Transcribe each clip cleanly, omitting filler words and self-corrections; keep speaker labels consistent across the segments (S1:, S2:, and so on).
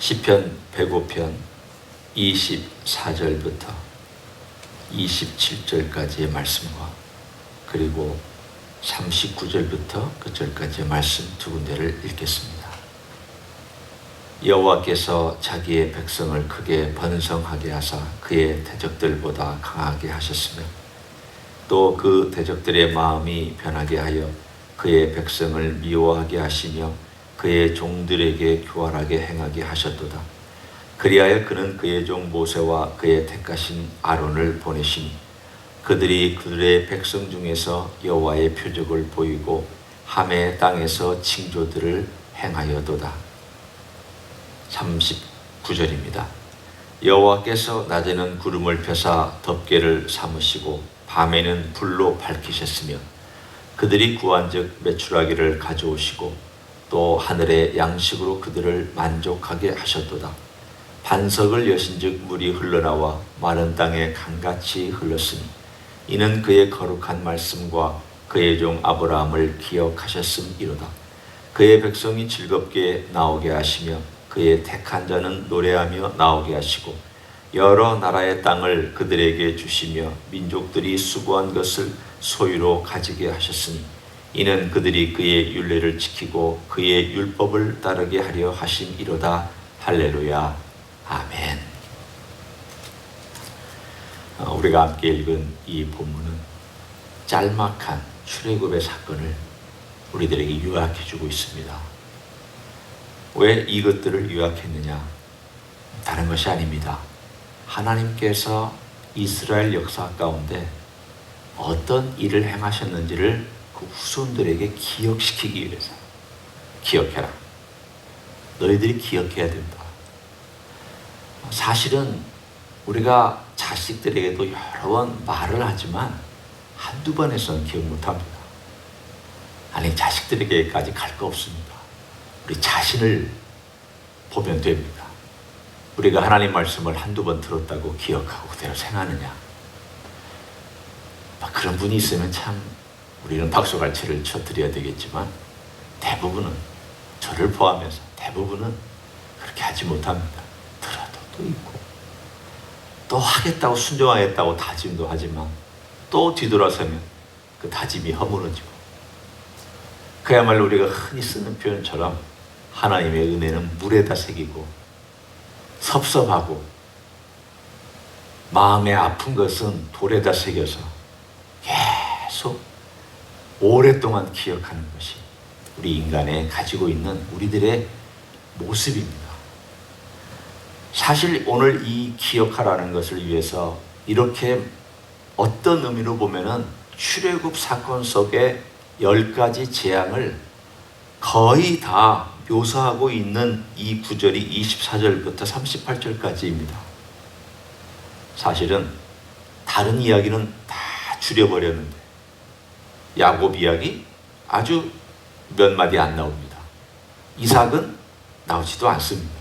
S1: 시편 105편 24절부터 27절까지의 말씀과 그리고 39절부터 그 절까지의 말씀 두 군데를 읽겠습니다. 여호와께서 자기의 백성을 크게 번성하게 하사 그의 대적들보다 강하게 하셨으며 또 그 대적들의 마음이 변하게 하여 그의 백성을 미워하게 하시며 그의 종들에게 교활하게 행하게 하셨도다. 그리하여 그는 그의 종 모세와 그의 택하신 아론을 보내시니 그들이 그들의 백성 중에서 여호와의 표적을 보이고 함의 땅에서 징조들을 행하여도다. 39절입니다. 여호와께서 낮에는 구름을 펴사 덮개를 삼으시고 밤에는 불로 밝히셨으며 그들이 구한즉 메추라기를 가져오시고 또 하늘의 양식으로 그들을 만족하게 하셨도다. 반석을 여신즉 물이 흘러나와 마른 땅에 강같이 흘렀으니 이는 그의 거룩한 말씀과 그의 종 아브라함을 기억하셨음이로다. 그의 백성이 즐겁게 나오게 하시며 그의 택한 자는 노래하며 나오게 하시고 여러 나라의 땅을 그들에게 주시며 민족들이 수고한 것을 소유로 가지게 하셨으니 이는 그들이 그의 율례를 지키고 그의 율법을 따르게 하려 하심이로다. 할렐루야. 아멘. 우리가 함께 읽은 이 본문은 짤막한 출애굽의 사건을 우리들에게 요약해 주고 있습니다. 왜 이것들을 요약했느냐? 다른 것이 아닙니다. 하나님께서 이스라엘 역사 가운데 어떤 일을 행하셨는지를 그 후손들에게 기억시키기 위해서. 기억해라. 너희들이 기억해야 된다. 사실은 우리가 자식들에게도 여러 번 말을 하지만 한두 번에서는 기억 못합니다. 아니, 자식들에게까지 갈 거 없습니다. 우리 자신을 보면 됩니다. 우리가 하나님 말씀을 한두 번 들었다고 기억하고 그대로 생각하느냐? 그런 분이 있으면 참 우리는 박수갈채를 쳐드려야 되겠지만 대부분은, 저를 포함해서 대부분은 그렇게 하지 못합니다. 들어도 또 있고 또 하겠다고 순종하겠다고 다짐도 하지만 또 뒤돌아서면 그 다짐이 허물어지고, 그야말로 우리가 흔히 쓰는 표현처럼 하나님의 은혜는 물에다 새기고 섭섭하고 마음에 아픈 것은 돌에다 새겨서 계속 오랫동안 기억하는 것이 우리 인간에 가지고 있는 우리들의 모습입니다. 사실 오늘 이 기억하라는 것을 위해서 이렇게 어떤 의미로 보면은 출애굽 사건 속의 10가지 재앙을 거의 다 묘사하고 있는 이 구절이 24절부터 38절까지입니다. 사실은 다른 이야기는 다 줄여버렸는데 야곱 이야기 아주 몇 마디 안 나옵니다. 이삭은 나오지도 않습니다.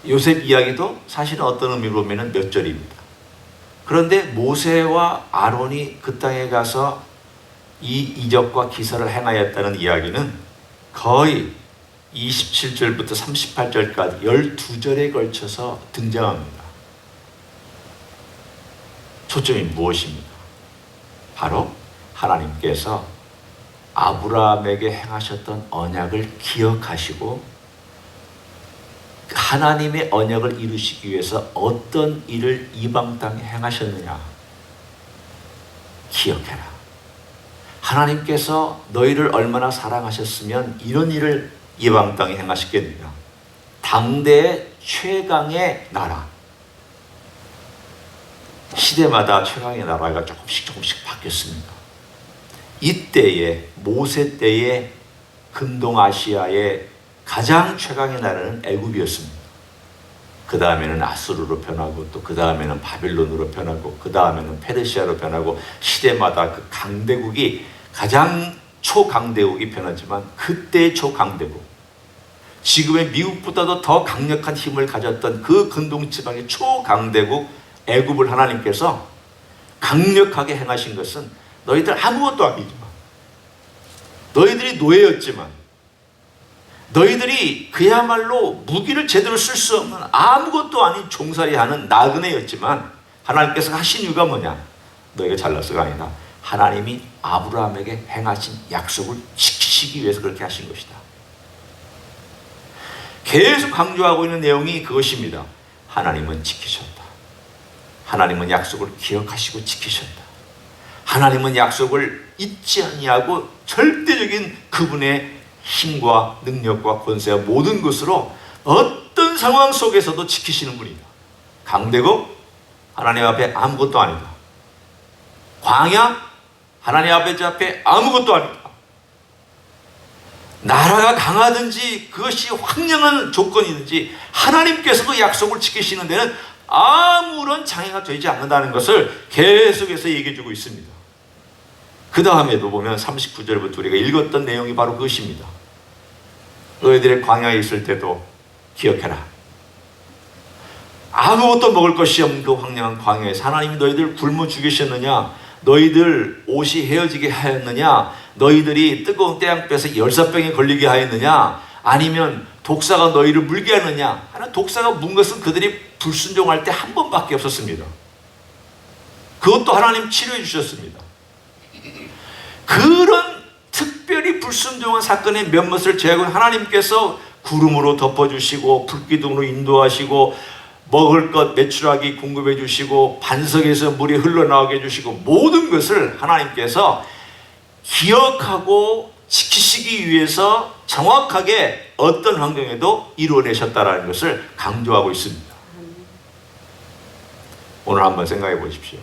S1: 요셉 이야기도 사실은 어떤 의미로 보면 몇 절입니다. 그런데 모세와 아론이 그 땅에 가서 이 이적과 기사를 행하였다는 이야기는 거의 27절부터 38절까지 12절에 걸쳐서 등장합니다. 초점이 무엇입니까? 바로 하나님께서 아브라함에게 행하셨던 언약을 기억하시고 하나님의 언약을 이루시기 위해서 어떤 일을 이방 땅에 행하셨느냐? 기억해라. 하나님께서 너희를 얼마나 사랑하셨으면 이런 일을 이방 땅에 행하셨겠느냐? 당대의 최강의 나라. 시대마다 최강의 나라가 조금씩 바뀌었습니다. 이때에 모세 때에 근동아시아의 가장 최강의 나라는 애굽이었습니다. 그 다음에는 아수르로 변하고 또 그 다음에는 바빌론으로 변하고 그 다음에는 페르시아로 변하고 시대마다 그 강대국이 가장 초강대국이 변하지만 그때의 초강대국, 지금의 미국보다도 더 강력한 힘을 가졌던 그 근동지방의 초강대국 애굽을 하나님께서 강력하게 행하신 것은 너희들 아무것도 아니지만, 너희들이 노예였지만 너희들이 그야말로 무기를 제대로 쓸 수 없는 아무것도 아닌 종살이하는 나그네였지만 하나님께서 하신 이유가 뭐냐? 너희가 잘나서가 아니라 하나님이 아브라함에게 행하신 약속을 지키시기 위해서 그렇게 하신 것이다. 계속 강조하고 있는 내용이 그것입니다. 하나님은 지키셨다. 하나님은 약속을 기억하시고 지키셨다. 하나님은 약속을 잊지 아니하고 절대적인 그분의 힘과 능력과 권세와 모든 것으로 어떤 상황 속에서도 지키시는 분이다. 강대국 하나님 앞에 아무것도 아니다. 광야 하나님 앞에 아무것도 아니다. 나라가 강하든지 그것이 황량한 조건이든지 하나님께서도 약속을 지키시는 데는 아무런 장애가 되지 않는다는 것을 계속해서 얘기해주고 있습니다. 그 다음에도 보면 39절부터 우리가 읽었던 내용이 바로 그것입니다. 너희들의 광야에 있을 때도 기억해라. 아무것도 먹을 것이 없는 그 황량한 광야에서 하나님이 너희들 굶어 죽이셨느냐? 너희들 옷이 헤어지게 하였느냐? 너희들이 뜨거운 태양볕에 열사병에 걸리게 하였느냐? 아니면 독사가 너희를 물게 하느냐? 하나 독사가 문 것은 그들이 불순종할 때 한 번밖에 없었습니다. 그것도 하나님 치료해 주셨습니다. 그런 특별히 불순종한 사건의 몇몇을 제하고 하나님께서 구름으로 덮어주시고 불기둥으로 인도하시고 먹을 것 매출하기 공급해 주시고 반석에서 물이 흘러나오게 해주시고 모든 것을 하나님께서 기억하고 지키시기 위해서 정확하게 어떤 환경에도 이루어내셨다는 것을 강조하고 있습니다. 오늘 한번 생각해 보십시오.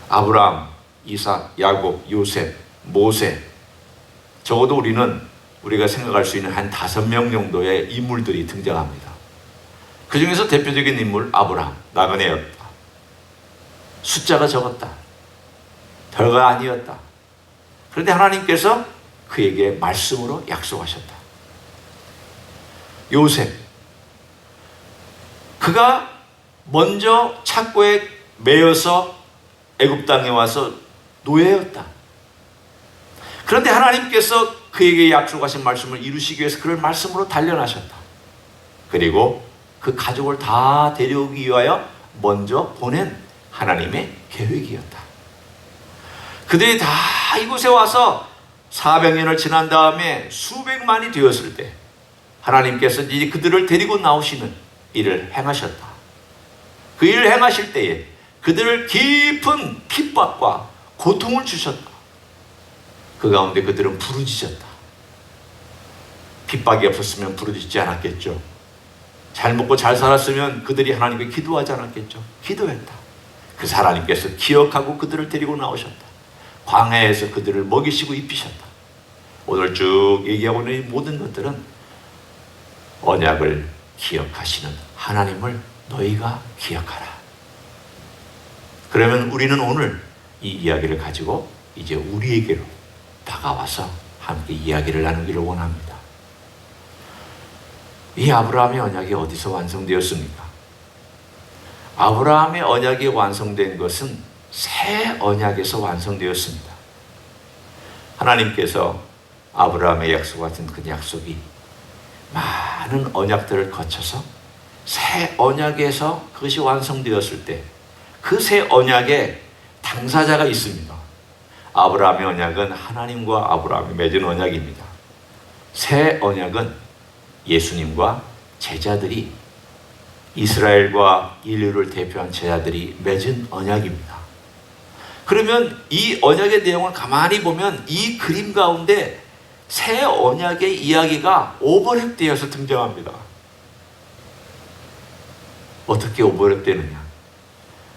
S1: 아브라함, 이삭, 야곱, 요셉, 모세, 적어도 우리가 생각할 수 있는 한 5명 정도의 인물들이 등장합니다. 그 중에서 대표적인 인물 아브라함, 나그네였다. 숫자가 적었다. 별거 아니었다. 그런데 하나님께서 그에게 말씀으로 약속하셨다. 요셉, 그가 먼저 착고에 매여서 애굽 땅에 와서 노예였다. 그런데 하나님께서 그에게 약속하신 말씀을 이루시기 위해서 그를 말씀으로 단련하셨다. 그리고 그 가족을 다 데려오기 위하여 먼저 보낸 하나님의 계획이었다. 그들이 다 이곳에 와서 400년을 지난 다음에 수백만이 되었을 때 하나님께서 이제 그들을 데리고 나오시는 일을 행하셨다. 그 일을 행하실 때에 그들을 깊은 핍박과 고통을 주셨다. 그 가운데 그들은 부르짖었다. 핍박이 없었으면 부르짖지 않았겠죠. 잘 먹고 잘 살았으면 그들이 하나님께 기도하지 않았겠죠. 기도했다. 그래서 하나님께서 기억하고 그들을 데리고 나오셨다. 광야에서 그들을 먹이시고 입히셨다. 오늘 쭉 얘기하고 있는 이 모든 것들은 언약을 기억하시는 하나님을 너희가 기억하라. 그러면 우리는 오늘 이 이야기를 가지고 이제 우리에게로 다가와서 함께 이야기를 나누기를 원합니다. 이 아브라함의 언약이 어디서 완성되었습니까? 아브라함의 언약이 완성된 것은 새 언약에서 완성되었습니다. 하나님께서 아브라함의 약속 같은 그 약속이 많은 언약들을 거쳐서 새 언약에서 그것이 완성되었을 때 그 새 언약에 당사자가 있습니다. 아브라함의 언약은 하나님과 아브라함이 맺은 언약입니다. 새 언약은 예수님과 제자들이, 이스라엘과 인류를 대표한 제자들이 맺은 언약입니다. 그러면 이 언약의 내용을 가만히 보면 이 그림 가운데 새 언약의 이야기가 오버랩되어서 등장합니다. 어떻게 오버랩되느냐?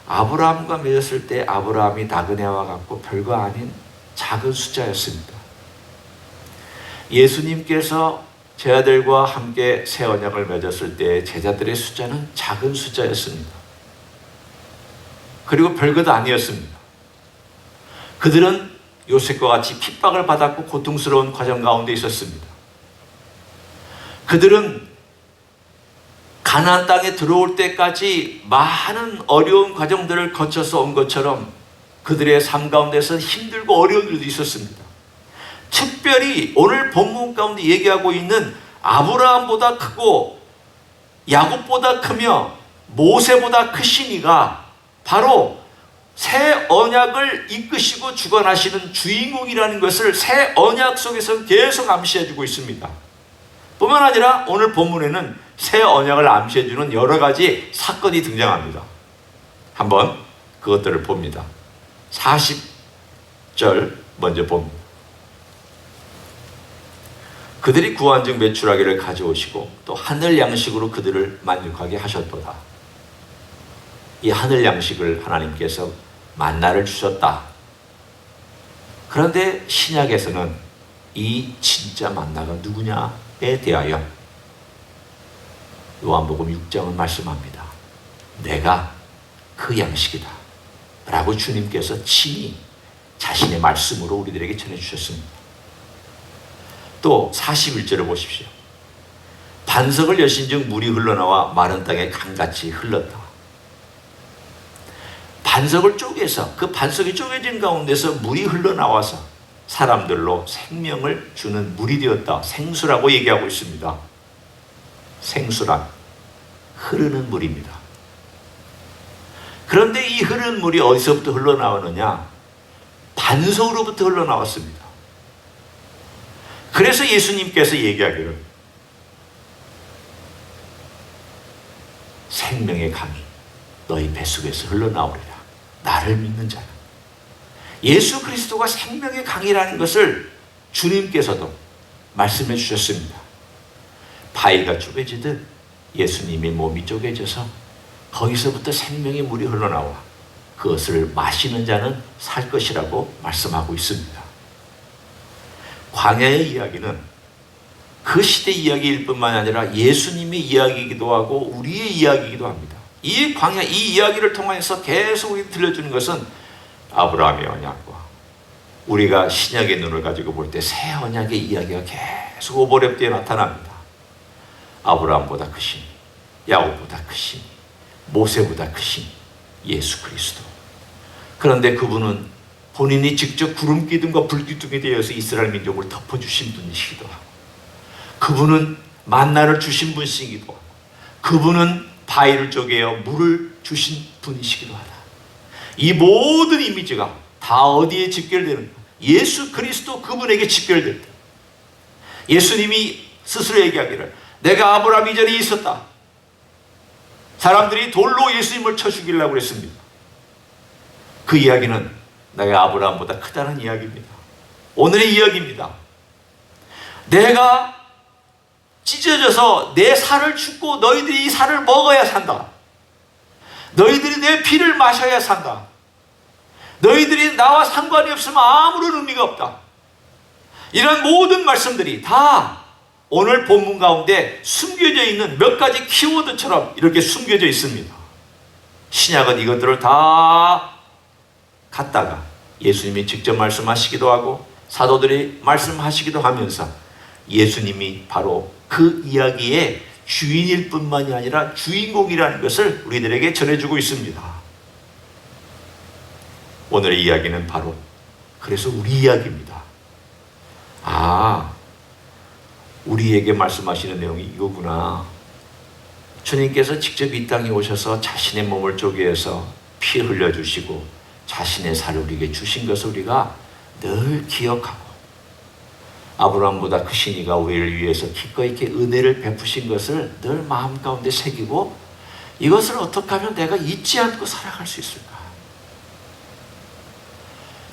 S1: 아브라함과 맺었을 때 아브라함이 나그네와 같고 별거 아닌 작은 숫자였습니다. 예수님께서 제자들과 함께 새 언약을 맺었을 때 제자들의 숫자는 작은 숫자였습니다. 그리고 별것 아니었습니다. 그들은 요셉과 같이 핍박을 받았고 고통스러운 과정 가운데 있었습니다. 그들은 가나안 땅에 들어올 때까지 많은 어려운 과정들을 거쳐서 온 것처럼 그들의 삶 가운데서 힘들고 어려운 일도 있었습니다. 특별히 오늘 본문 가운데 얘기하고 있는 아브라함보다 크고 야곱보다 크며 모세보다 크신 이가 바로 새 언약을 이끄시고 주관하시는 주인공이라는 것을 새 언약 속에서 계속 암시해주고 있습니다. 뿐만 아니라 오늘 본문에는 새 언약을 암시해주는 여러 가지 사건이 등장합니다. 한번 그것들을 봅니다. 40절 먼저 봅니다. 그들이 구한즉 메추라기를 가져오시고 또 하늘 양식으로 그들을 만족하게 하셨도다. 이 하늘 양식을 하나님께서 만나를 주셨다. 그런데 신약에서는 이 진짜 만나가 누구냐에 대하여 요한복음 6장은 말씀합니다. 내가 그 양식이다 라고 주님께서 친히 자신의 말씀으로 우리들에게 전해주셨습니다. 또 41절을 보십시오. 반석을 여신즉 물이 흘러나와 마른 땅에 강같이 흘렀다. 반석을 쪼개서 그 반석이 쪼개진 가운데서 물이 흘러나와서 사람들로 생명을 주는 물이 되었다. 생수라고 얘기하고 있습니다. 생수란 흐르는 물입니다. 그런데 이 흐르는 물이 어디서부터 흘러나오느냐? 반석으로부터 흘러나왔습니다. 그래서 예수님께서 얘기하기를 생명의 강이 너희 뱃속에서 흘러나오리라. 나를 믿는 자는. 예수 그리스도가 생명의 강이라는 것을 주님께서도 말씀해 주셨습니다. 바위가 쪼개지듯 예수님의 몸이 쪼개져서 거기서부터 생명의 물이 흘러나와 그것을 마시는 자는 살 것이라고 말씀하고 있습니다. 광야의 이야기는 그 시대 이야기일 뿐만 아니라 예수님의 이야기이기도 하고 우리의 이야기이기도 합니다. 이 광야, 이 이야기를 통해서 계속 우리 들려주는 것은 아브라함의 언약과 우리가 신약의 눈을 가지고 볼 때 새 언약의 이야기가 계속 오버랩되어 나타납니다. 아브라함보다 크신, 야곱보다 크신, 모세보다 크신 예수 그리스도. 그런데 그분은 본인이 직접 구름 기둥과 불 기둥이 되어서 이스라엘 민족을 덮어주신 분이시기도 하고, 그분은 만나를 주신 분이시기도 하고, 그분은 바위를 쪼개어 물을 주신 분이시기도 하다. 이 모든 이미지가 다 어디에 집결되는가? 예수 그리스도 그분에게 집결된다. 예수님이 스스로 얘기하기를 내가 아브라함 이전에 있었다. 사람들이 돌로 예수님을 쳐 죽이려고 그랬습니다. 그 이야기는 내가 아브라함보다 크다는 이야기입니다. 오늘의 이야기입니다. 내가 찢어져서 내 살을 죽고 너희들이 이 살을 먹어야 산다. 너희들이 내 피를 마셔야 산다. 너희들이 나와 상관이 없으면 아무런 의미가 없다. 이런 모든 말씀들이 다 오늘 본문 가운데 숨겨져 있는 몇 가지 키워드처럼 이렇게 숨겨져 있습니다. 신약은 이것들을 다 갖다가 예수님이 직접 말씀하시기도 하고 사도들이 말씀하시기도 하면서 예수님이 바로 그 이야기의 주인일 뿐만이 아니라 주인공이라는 것을 우리들에게 전해주고 있습니다. 오늘의 이야기는 바로 그래서 우리 이야기입니다. 우리에게 말씀하시는 내용이 이거구나. 주님께서 직접 이 땅에 오셔서 자신의 몸을 쪼개서 피 흘려주시고 자신의 살을 우리에게 주신 것을 우리가 늘 기억하고, 아브라함보다 크신 이가 우리를 위해서 기꺼이 이렇게 은혜를 베푸신 것을 늘 마음 가운데 새기고, 이것을 어떻게 하면 내가 잊지 않고 살아갈 수 있을까?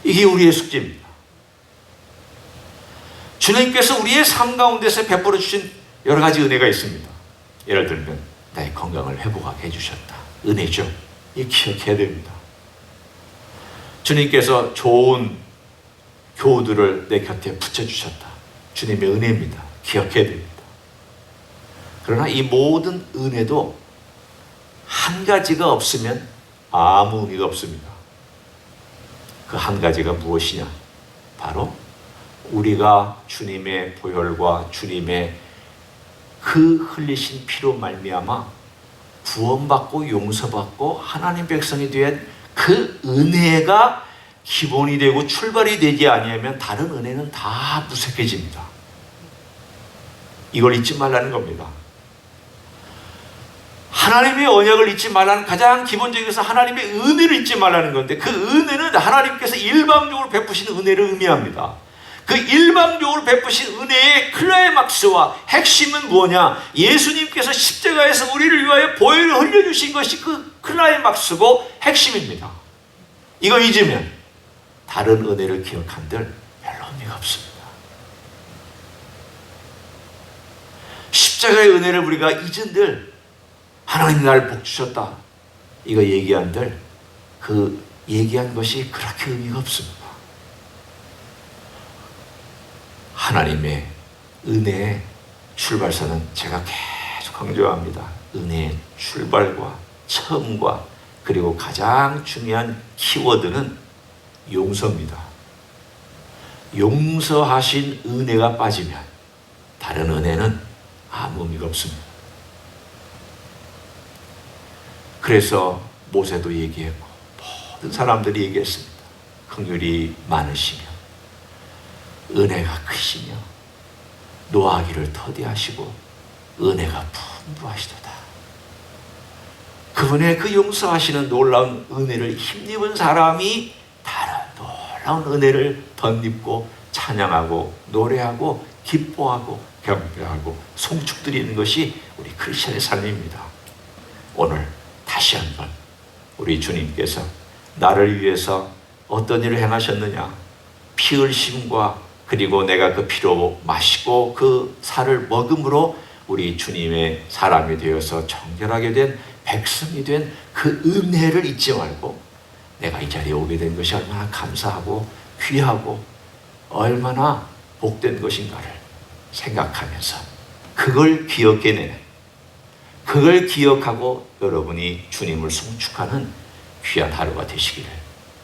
S1: 이게 우리의 숙제입니다. 주님께서 우리의 삶 가운데서 베풀어 주신 여러 가지 은혜가 있습니다. 예를 들면 나의 건강을 회복하게 해주셨다. 은혜죠. 이 기억해야 됩니다. 주님께서 좋은 교우들을 내 곁에 붙여주셨다. 주님의 은혜입니다. 기억해야 됩니다. 그러나 이 모든 은혜도 한 가지가 없으면 아무 의미가 없습니다. 그 한 가지가 무엇이냐? 바로 우리가 주님의 보혈과 주님의 그 흘리신 피로 말미암아 구원받고 용서받고 하나님 백성이 된 그 은혜가 기본이 되고 출발이 되지 아니하면 다른 은혜는 다 무색해집니다. 이걸 잊지 말라는 겁니다. 하나님의 언약을 잊지 말라는 가장 기본적인 것은 하나님의 은혜를 잊지 말라는 건데, 그 은혜는 하나님께서 일방적으로 베푸신 은혜를 의미합니다. 그 일방적으로 베푸신 은혜의 클라이막스와 핵심은 뭐냐? 예수님께서 십자가에서 우리를 위하여 보혈을 흘려주신 것이 그 클라이막스고 핵심입니다. 이거 잊으면 다른 은혜를 기억한들 별로 의미가 없습니다. 십자가의 은혜를 우리가 잊은들 하나님이 나를 복 주셨다 이거 얘기한들 그 얘기한 것이 그렇게 의미가 없습니다. 하나님의 은혜의 출발선은 제가 계속 강조합니다. 은혜의 출발과 처음과 그리고 가장 중요한 키워드는 용서입니다. 용서하신 은혜가 빠지면 다른 은혜는 아무 의미가 없습니다. 그래서 모세도 얘기했고 모든 사람들이 얘기했습니다. 긍휼이 많으시며 은혜가 크시며 노하기를 터대하시고 은혜가 풍부하시도다. 그분의 그 용서하시는 놀라운 은혜를 힘입은 사람이 다른 놀라운 은혜를 덧입고 찬양하고 노래하고 기뻐하고 경배하고 송축드리는 것이 우리 크리스천의 삶입니다. 오늘 다시 한번 우리 주님께서 나를 위해서 어떤 일을 행하셨느냐, 피 흘심과 그리고 내가 그 피로 마시고 그 살을 먹음으로 우리 주님의 사람이 되어서 정결하게 된 백성이 된 그 은혜를 잊지 말고 내가 이 자리에 오게 된 것이 얼마나 감사하고 귀하고 얼마나 복된 것인가를 생각하면서 그걸 기억해내는, 그걸 기억하고 여러분이 주님을 송축하는 귀한 하루가 되시기를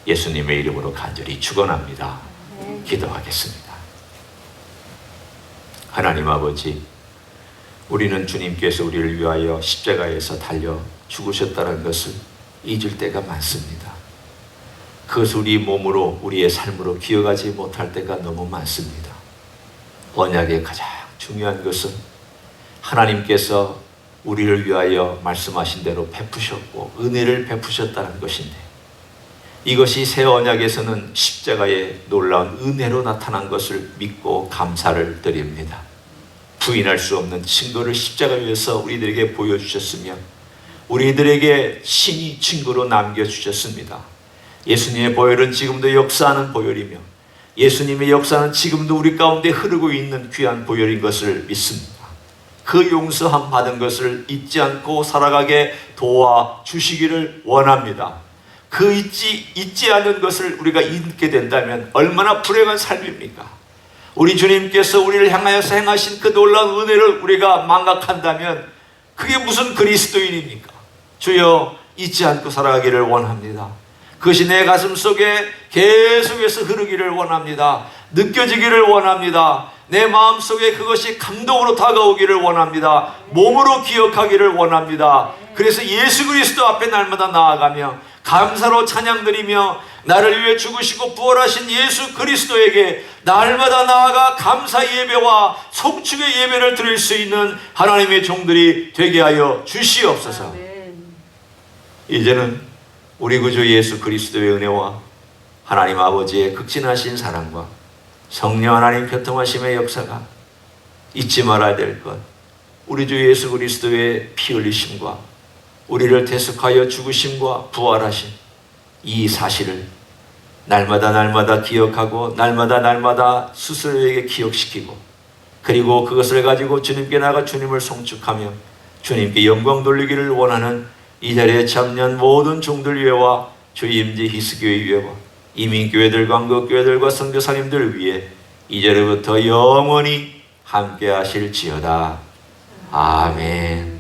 S1: 예수님의 이름으로 간절히 축원합니다. 기도하겠습니다. 하나님 아버지, 우리는 주님께서 우리를 위하여 십자가에서 달려 죽으셨다는 것을 잊을 때가 많습니다. 그것을 우리 몸으로 우리의 삶으로 기억하지 못할 때가 너무 많습니다. 언약의 가장 중요한 것은 하나님께서 우리를 위하여 말씀하신 대로 베푸셨고 은혜를 베푸셨다는 것인데, 이것이 새 언약에서는 십자가의 놀라운 은혜로 나타난 것을 믿고 감사를 드립니다. 부인할 수 없는 증거를 십자가 위에서 우리들에게 보여주셨으며 우리들에게 신이 증거로 남겨주셨습니다. 예수님의 보혈은 지금도 역사하는 보혈이며 예수님의 역사는 지금도 우리 가운데 흐르고 있는 귀한 보혈인 것을 믿습니다. 그 용서함 받은 것을 잊지 않고 살아가게 도와주시기를 원합니다. 그 잊지 않은 것을 우리가 잊게 된다면 얼마나 불행한 삶입니까? 우리 주님께서 우리를 향하여서 행하신 그 놀라운 은혜를 우리가 망각한다면 그게 무슨 그리스도인입니까? 주여, 잊지 않고 살아가기를 원합니다. 그것이 내 가슴 속에 계속해서 흐르기를 원합니다. 느껴지기를 원합니다. 내 마음속에 그것이 감동으로 다가오기를 원합니다. 몸으로 기억하기를 원합니다. 그래서 예수 그리스도 앞에 날마다 나아가며 감사로 찬양드리며 나를 위해 죽으시고 부활하신 예수 그리스도에게 날마다 나아가 감사 예배와 송축의 예배를 드릴 수 있는 하나님의 종들이 되게 하여 주시옵소서. 이제는 우리 구주 예수 그리스도의 은혜와 하나님 아버지의 극진하신 사랑과 성령 하나님 교통하심의 역사가 잊지 말아야 될 것, 우리 주 예수 그리스도의 피 흘리심과 우리를 대속하여 죽으심과 부활하신 이 사실을 날마다 기억하고 날마다 스스로에게 기억시키고, 그리고 그것을 가지고 주님께 나가 주님을 송축하며 주님께 영광 돌리기를 원하는 이 자리에 참여한 모든 종들 위에와 주임지 히스교회 위에와 이민교회들과 한국교회들과 선교사님들 위해 이제부터 영원히 함께 하실지어다. 아멘.